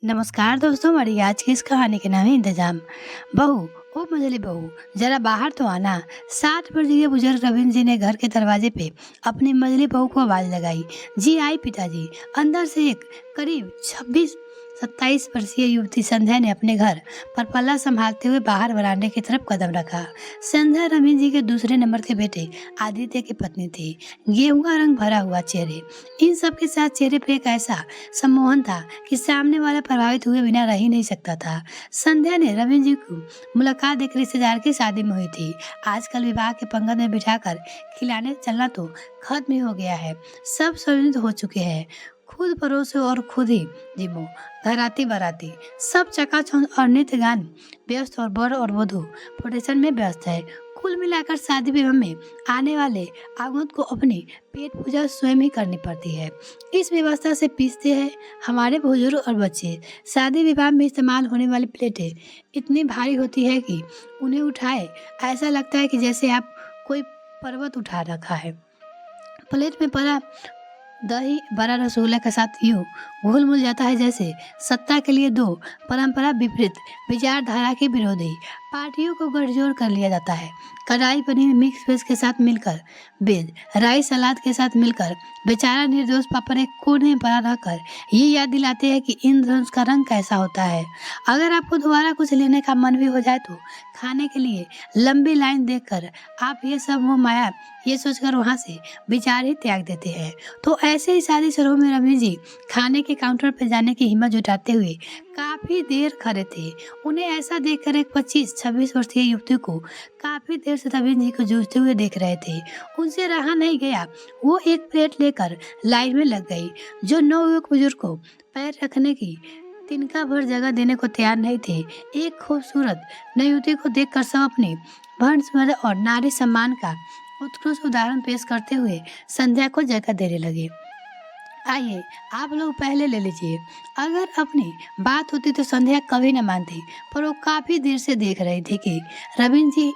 नमस्कार दोस्तों, हमारी आज की इस कहानी के नाम है इंतजाम। बहू, ओ मझली बहू, जरा बाहर तो आना। 60 वर्ष के बुजुर्ग रविंद्र जी ने घर के दरवाजे पे अपनी मझली बहू को आवाज लगाई। जी आई पिताजी। अंदर से एक करीब 26-27 वर्षीय युवती संध्या ने अपने घर पर पल्ला संभालते हुए बाहर बरामदे की तरफ कदम रखा। संध्या रविंद्र जी के दूसरे नंबर के बेटे आदित्य की पत्नी थी। गेहुआ रंग भरा हुआ चेहरे, इन सब के साथ चेहरे पे एक ऐसा सम्मोहन था कि सामने वाला प्रभावित हुए बिना रह ही नहीं सकता था। संध्या ने रविंद्र जी को मुलाकात एक रिश्तेदार की शादी में हुई थी। आजकल विवाह के पंगत में बिठाकर खिलाने चलना तो खत्म ही हो गया है। सब संयोजित हो चुके हैं। खुद परोसे और खुद ही जिमो, घराती बाराती सब चकाचौंध और नित्य गान व्यस्त और वर और वधू प्रोटेशन में व्यस्त है। कुल मिलाकर शादी विवाह में आने वाले आगंतुक को अपनी पेट पूजा स्वयं ही करनी पड़ती है। इस व्यवस्था से पीसते हैं हमारे बुजुर्ग और बच्चे। शादी विवाह में इस्तेमाल होने वाली प्लेटें इतनी भारी होती है कि उन्हें उठाए ऐसा लगता है कि जैसे आप कोई पर्वत उठा रखा है। प्लेट में पड़ा दही बड़ा रसगुल्ला के साथ यूं घुल मिल जाता है जैसे सत्ता के लिए दो परंपरा विपरीत विचारधारा के विरोधी पार्टियों को गठजोड़ कर लिया जाता है। कढ़ाई पनीर मिक्स वेज के साथ मिलकर, वेज राइस सलाद के साथ मिलकर बेचारा निर्दोष पापड़ एक कोने में पड़ा रहकर ये याद दिलाते हैं कि इंद्रधनुष का रंग कैसा होता है। अगर आपको दोबारा कुछ लेने का मन भी हो जाए तो खाने के लिए लंबी लाइन देखकर आप ये सब मोह माया ये सोचकर वहाँ से विचार ही त्याग देते हैं। तो ऐसे ही शादी समारोह में रवि जी खाने के काउंटर पर जाने की हिम्मत जुटाते हुए काफी देर खड़े थे। उन्हें ऐसा देखकर एक 25-26 वर्षीय युवती को काफी देर से रविंद्र जी को जूझते हुए देख रहे थे। उनसे रहा नहीं गया, वो एक प्लेट लेकर लाइन में लग गई। जो 9 युवक बुजुर्ग को पैर रखने की तिनका भर जगह देने को तैयार नहीं थे। एक खूबसूरत नई युवती को देखकर सब अपनी वंश और नारी सम्मान का उत्कृष्ट उदाहरण पेश करते हुए संध्या को जगह देने लगे। आइए आप लोग पहले ले लीजिए। अगर अपनी बात होती तो संध्या कभी न मानती, पर वो काफी देर से देख रही थी कि रविंद्र जी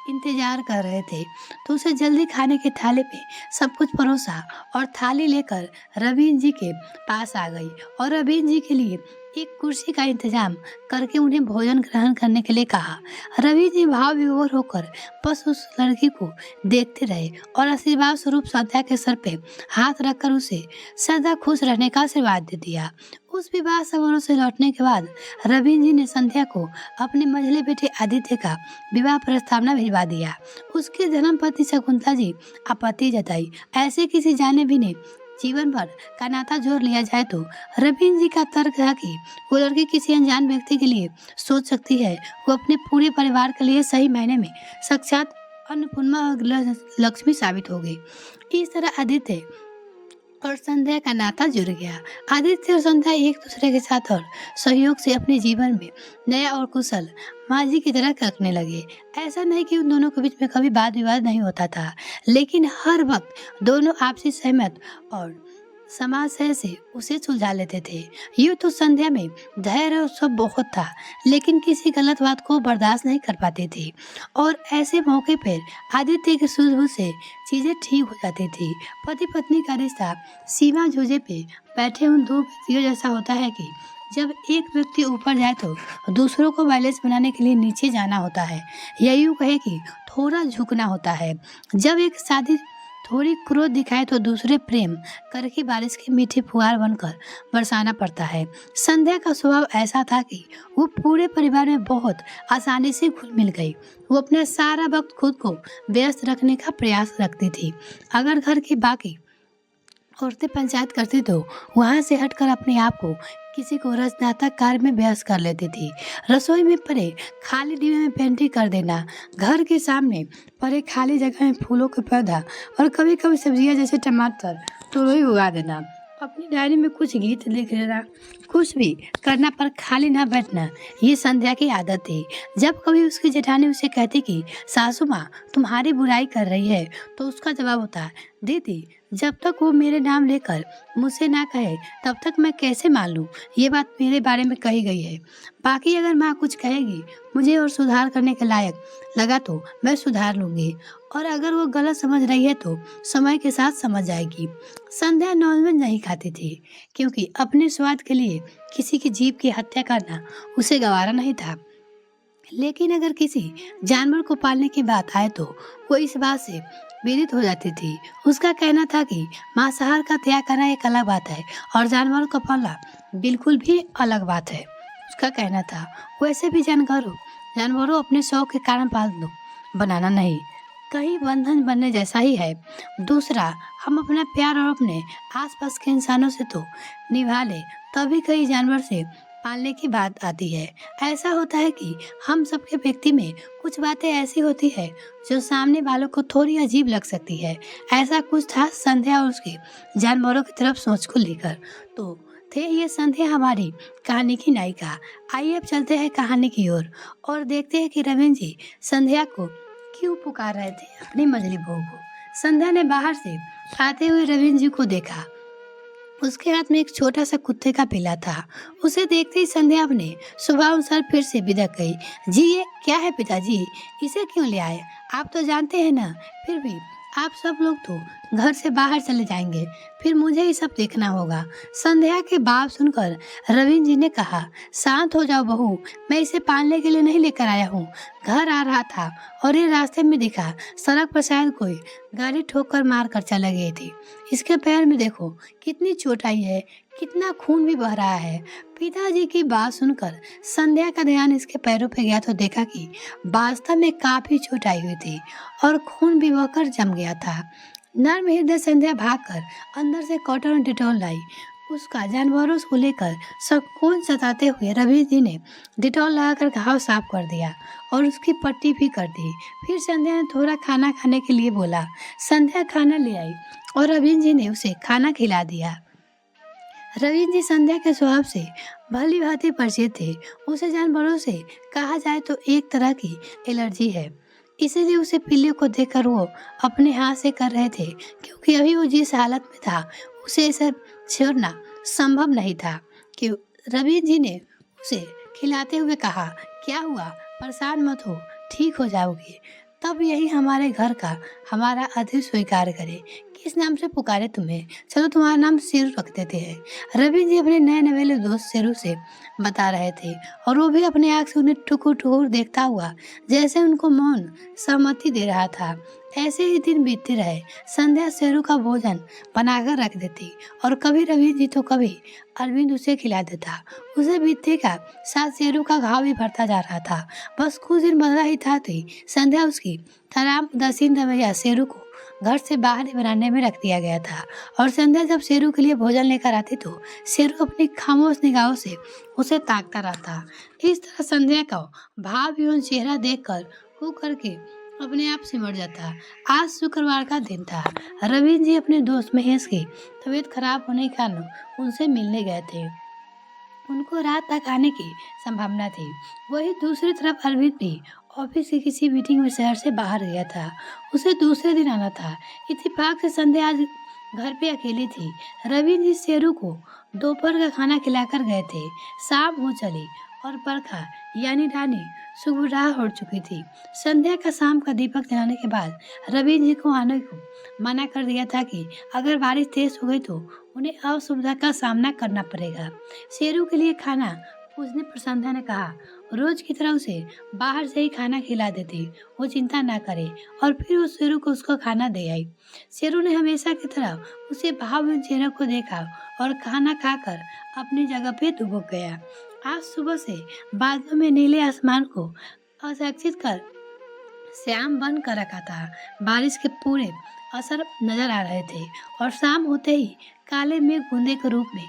इंतजार कर रहे थे, तो उसे जल्दी खाने के थाली पे सब कुछ परोसा और थाली लेकर रविंद्र जी के पास आ गई और रविंद्र जी के लिए एक कुर्सी का इंतजाम करके उन्हें भोजन ग्रहण करने के लिए कहा। रवि जी भाव विभोर होकर बस उस लड़की को देखते रहे और आशीर्वाद स्वरूप संध्या के सर पे हाथ रखकर उसे सदा खुश रहने का आशीर्वाद दे दिया। उस विवाह समारोह से लौटने के बाद रविंद्र जी ने संध्या को अपने मंझले बेटे आदित्य का विवाह प्रस्तावना भिजवा दिया। उसकी धर्मपत्नी शकुंतला जी आपत्ति जताई। ऐसे किसी जाने भी ने जीवन भर का नाता जोड़ लिया जाए तो रविंद्र जी का तर्क था कि वो लड़की किसी अनजान व्यक्ति के लिए सोच सकती है, वो अपने पूरे परिवार के लिए सही मायने में साक्षात अन्नपूर्णा और लक्ष्मी साबित हो गई। इस तरह आदित्य और संध्या का नाता जुड़ गया। आदित्य और संध्या एक दूसरे के साथ और सहयोग से अपने जीवन में नया और कुशल माजी की तरह रखने लगे। ऐसा नहीं कि उन दोनों के बीच में कभी वाद विवाद नहीं होता था, लेकिन हर वक्त दोनों आपसी सहमत और समाशय से उसे सुलझा लेते थे। यूँ तो संध्या में धैर्य और सब बहुत था, लेकिन किसी गलत बात को बर्दाश्त नहीं कर पाती थी और ऐसे मौके पर आदित्य की सूझबूझ से चीजें ठीक हो जाती थी। पति पत्नी का रिश्ता सीमा जोजे पे बैठे उन दो व्यक्तियों जैसा होता है कि जब एक व्यक्ति ऊपर जाए तो दूसरों को बैलेंस बनाने के लिए नीचे जाना होता है, या यूँ कहे कि थोड़ा झुकना होता है। जब एक शादी थोड़ी क्रोध दिखाए तो दूसरे प्रेम करके बारिश की मीठी फुहार बनकर बरसाना पड़ता है। संध्या का स्वभाव ऐसा था कि वो पूरे परिवार में बहुत आसानी से घुल मिल गई। वो अपना सारा वक्त खुद को व्यस्त रखने का प्रयास रखती थी। अगर घर की बाकी औरतें पंचायत करती तो वहाँ से हटकर अपने आप को किसी को रचनात्मक कार्य में व्यस्त कर लेती थी। रसोई में पड़े खाली डिब्बे में पेंटिंग कर देना, घर के सामने पड़े खाली जगह में फूलों के पौधा और कभी कभी सब्जियां जैसे टमाटर तुरई उगा देना, अपनी डायरी में कुछ गीत लिख लेना, कुछ भी करना पर खाली ना बैठना, ये संध्या की आदत थी। जब कभी उसकी जेठानी उसे कहती कि सासू माँ तुम्हारी बुराई कर रही है, तो उसका जवाब होता दीदी, जब तक वो मेरे नाम लेकर मुझसे ना कहे तब तक मैं कैसे मान लूँ ये बात मेरे बारे में कही गई है। बाकी अगर माँ कुछ कहेगी मुझे और सुधार करने के लायक लगा तो मैं सुधार लूँगी, और अगर वो गलत समझ रही है तो समय के साथ समझ जाएगी। संध्या नॉनवेज नहीं खाती थी क्योंकि अपने स्वाद के लिए किसी की जीभ की हत्या करना उसे गवारा नहीं था। लेकिन अगर किसी जानवर को पालने की बात आए तो वो इस बात से पीड़ित हो जाती थी। उसका कहना था कि मांसाहार का त्याग करना एक अलग बात है और जानवरों को पालना बिल्कुल भी अलग बात है। उसका कहना था वैसे भी जानवरों जानवरों अपने शौक के कारण पाल दो, बनाना नहीं, कहीं बंधन बनने जैसा ही है। दूसरा, हम अपना प्यार और अपने आसपास के इंसानों से तो निभा ले, तभी कई जानवर से पालने की बात आती है। ऐसा होता है कि हम सबके व्यक्ति में कुछ बातें ऐसी होती है जो सामने वालों को थोड़ी अजीब लग सकती है। ऐसा कुछ था संध्या और उसके जानवरों की तरफ सोच को लेकर। तो थे ये संध्या हमारी कहानी की नायिका। आइए अब चलते हैं कहानी की ओर और देखते हैं कि रविंद्र जी संध्या को क्यों पुकार रहे थे अपनी मजली बहू को। संध्या ने बाहर से आते हुए रविंद्र जी को देखा। उसके हाथ में एक छोटा सा कुत्ते का पिल्ला था। उसे देखते ही संध्या अपने स्वभाव अनुसार फिर से बिदक गई। जी, ये क्या है पिताजी, इसे क्यों ले आए? आप तो जानते हैं ना, फिर भी आप सब लोग तो घर से बाहर चले जाएंगे, फिर मुझे ही सब देखना होगा। संध्या के बात सुनकर रविंद्र जी ने कहा, शांत हो जाओ बहू, मैं इसे पालने के लिए नहीं लेकर आया हूँ। घर आ रहा था और ये रास्ते में दिखा, सड़क पर शायद कोई गाड़ी ठोक कर मार कर चला गई थी। इसके पैर में देखो कितनी चोट आई है, कितना खून भी बह रहा है। पिताजी की बात सुनकर संध्या का ध्यान इसके पैरों पे गया तो देखा कि वास्तव में काफी चोट आई हुई थी और खून भी बहकर जम गया था। नर्म हृदय संध्या भागकर अंदर से कॉटन और डिटॉल लाई। उसका जानवरों को लेकर सुकून सताते हुए रवि जी ने डिटॉल लगाकर घाव साफ कर दिया और उसकी पट्टी भी कर दी। फिर संध्या ने थोड़ा खाना खाने के लिए बोला। संध्या खाना ले आई और रविंद्र जी ने उसे खाना खिला दिया। रविंद्र जी संध्या के स्वभाव से भली भांति परिचित थे। उसे जानवरों से कहा जाए तो एक तरह की एलर्जी है, इसीलिए उसे पिल्ले को देखकर वो अपने हाथ से कर रहे थे, क्योंकि अभी वो जिस हालत में था उसे इसे छोड़ना संभव नहीं था। कि रविंद्र जी ने उसे खिलाते हुए कहा, क्या हुआ, परेशान मत हो, ठीक हो जाओगे। तब यही हमारे घर का हमारा अधिक स्वीकार करे। किस नाम से पुकारे तुम्हें? चलो तुम्हारा नाम शेरू रख देते हैं। रवि जी अपने नए नवेले दोस्त शेरू से बता रहे थे और वो भी अपने आँख से उन्हें ठुकुर ठुकुर देखता हुआ जैसे उनको मौन सहमति दे रहा था। ऐसे ही दिन बीतते रहे। संध्या शेरू का भोजन बनाकर रख देती और कभी रवि जी तो कभी अरविंद उसे खिला देता। उसे बीतते का साथ शेरू का घाव भी भरता जा रहा था। बस कुछ दिन बदला ही था तो संध्या उसकी तमाम उदासीन रवैया शेरू को घर से बाहर ही बनाने में रख दिया गया था। और संध्या जब शेरू के लिए भोजन लेकर आती तो शेरू अपनी खामोश निगाहों से उसे ताकता रहता। इस तरह संध्या का भाव एवं चेहरा देखकर हो करके अपने आप सिमट जाता। आज शुक्रवार का दिन था। रविंद्र जी अपने दोस्त महेश की तबीयत खराब होने के कारण उनसे मिलने गए थे। उनको रात तक आने की संभावना थी। वही दूसरी तरफ अरविंद भी ऑफिस की किसी मीटिंग में शहर से बाहर गया था। उसे दूसरे दिन आना था। इत्तेफाक से संध्या आज घर पे अकेली थी। रविंद्र जी शेरू को दोपहर का खाना खिलाकर गए थे। शाम हो चली और बरखा यानी रानी सुबह हो चुकी थी। संध्या का शाम का दीपक जलाने के बाद रविंद्र जी को आने को मना कर दिया था कि अगर बारिश तेज हो गई तो उन्हें असुविधा का सामना करना पड़ेगा। शेरू के लिए खाना पूछने पर संध्या ने कहा रोज की तरह उसे बाहर से ही खाना खिला देती, वो चिंता ना करे। और फिर वो शेरू को उसको खाना दे आई। शेरू ने हमेशा की तरह उसे भावहीन चेहरे को देखा और खाना खाकर अपनी जगह पे दुबक गया। आज सुबह से बादलों में नीले आसमान को असक्षित कर श्याम बन कर रखा था। बारिश के पूरे असर नजर आ रहे थे और शाम होते ही काले मेघ बूंदे के रूप में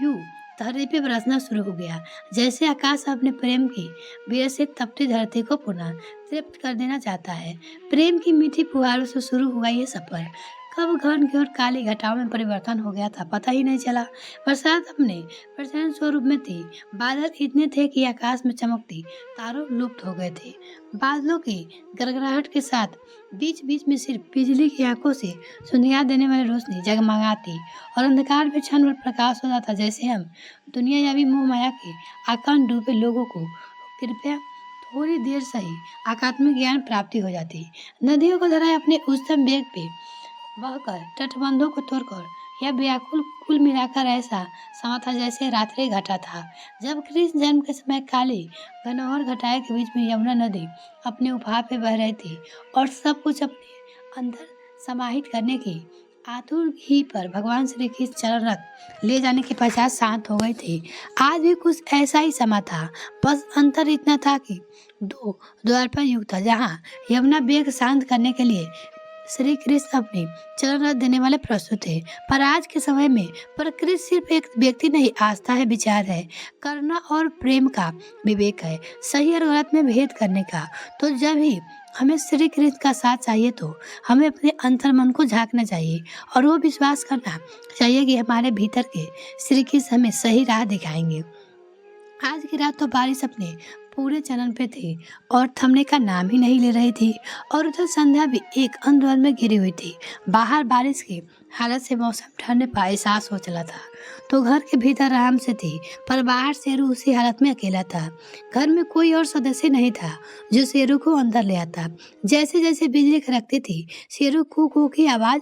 यूं धरती पे बरसना शुरू हो गया, जैसे आकाश अपने प्रेम की बेर से तपती धरती को पुनः तृप्त कर देना चाहता है। प्रेम की मीठी फुहारों से शुरू हुआ ये सफर कब घन घोर काली घटाओं में परिवर्तन हो गया था पता ही नहीं चला। बरसात अपने प्रचंड स्वरूप में थी। बादल इतने थे कि आकाश में चमकती तारों लुप्त हो गए थे। बादलों की गड़गड़ाहट के साथ बीच बीच में सिर्फ बिजली की आंखों से सुनिया देने वाली रोशनी जगमगाती और अंधकार में क्षण भर प्रकाश होता था, जैसे हम दुनियावी मोह माया के आकांड डूबे लोगों को कृपया थोड़ी देर सही आध्यात्मिक ज्ञान प्राप्ति हो जाती। नदियों को धाराएं अपने उच्चतम वेग पे बहकर तटबंधों को तोड़कर यह व्याकुल कुल मिलाकर ऐसा समा था जैसे रात्रि घटा था। जब कृष्ण जन्म के समय काली घनघोर घटाए के बीच में यमुना नदी अपने उफान पे बह रही थी और सब कुछ अपने अंदर समाहित करने की आतुर ही पर भगवान श्री कृष्ण चरण रख ले जाने के पश्चात शांत हो गए थे। आज भी कुछ ऐसा ही समा था, बस अंतर इतना था कि दो द्वारपाल युग था जहाँ यमुना वेग शांत करने के लिए श्री कृष्ण अपने चरण रथ देने वाले प्रस्तुत थे। पर आज के समय में प्रकृति सिर्फ एक व्यक्ति नहीं, आस्था है, विचार है, करुणा और प्रेम का विवेक है, सही और गलत में भेद करने का। तो जब भी हमें श्री कृष्ण का साथ चाहिए तो हमें अपने अंतर मन को झांकना चाहिए और वो विश्वास करना चाहिए कि हमारे भीतर के श्री कृष्ण हमें सही राह दिखाएंगे। आज की रात तो बारिश अपने पूरे चलन पे थी और थमने का नाम ही नहीं ले रही थी और उधर संध्या भी एक अंधेरे में घिरी हुई थी। बाहर बारिश की हालत से मौसम ठंडे का एहसास हो चला था तो घर के भीतर आराम से थी, पर बाहर शेरू उसी हालत में अकेला था। घर में कोई और सदस्य नहीं था जो शेरू को अंदर ले आता। जैसे जैसे बिजली कड़कती थी शेरू कू कू की आवाज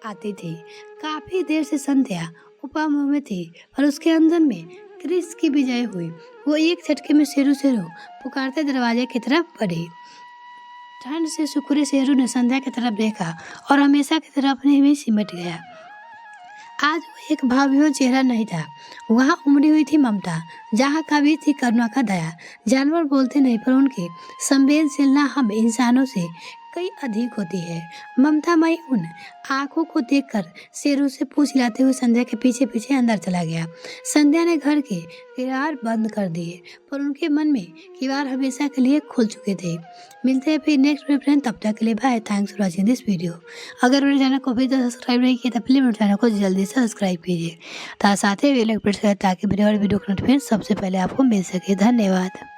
आती थी। काफी देर से संध्या उपमोह में थी पर उसके अंदर में कृष्ण की विजय हुई। वो एक झटके में शेरू शेरू पुकारते दरवाजे की तरफ बढ़ी। ठंड से सुकुरे शेरू ने संध्या की तरफ देखा और हमेशा की तरह अपने में सिमट गया। आज वो एक भावहीन चेहरा नहीं था, वहाँ उमड़ी हुई थी ममता, जहाँ कभी थी करुणा का दया। जानवर बोलते नहीं पर उनकी संवेदनशीलता हम इंसानों से कई अधिक होती है। ममतामयी उन आंखों को देखकर शेरू से पूछ लाते हुए संध्या के पीछे पीछे अंदर चला गया। संध्या ने घर के किवाड़ बंद कर दिए पर उनके मन में किवाड़ हमेशा के लिए खुल चुके थे। मिलते हैं फिर नेक्स्ट फ्रेंड, तब तक के लिए bye. Thanks for watching this video. अगर मेरे चैनल को अभी तक सब्सक्राइब नहीं किया तो प्लीज मेरे चैनल को जल्दी से सब्सक्राइब कीजिए, साथ ही बेल आइकन प्रेस करें ताकि मेरे और वीडियो का नोटिफिकेशन सबसे पहले आपको मिल सके। धन्यवाद।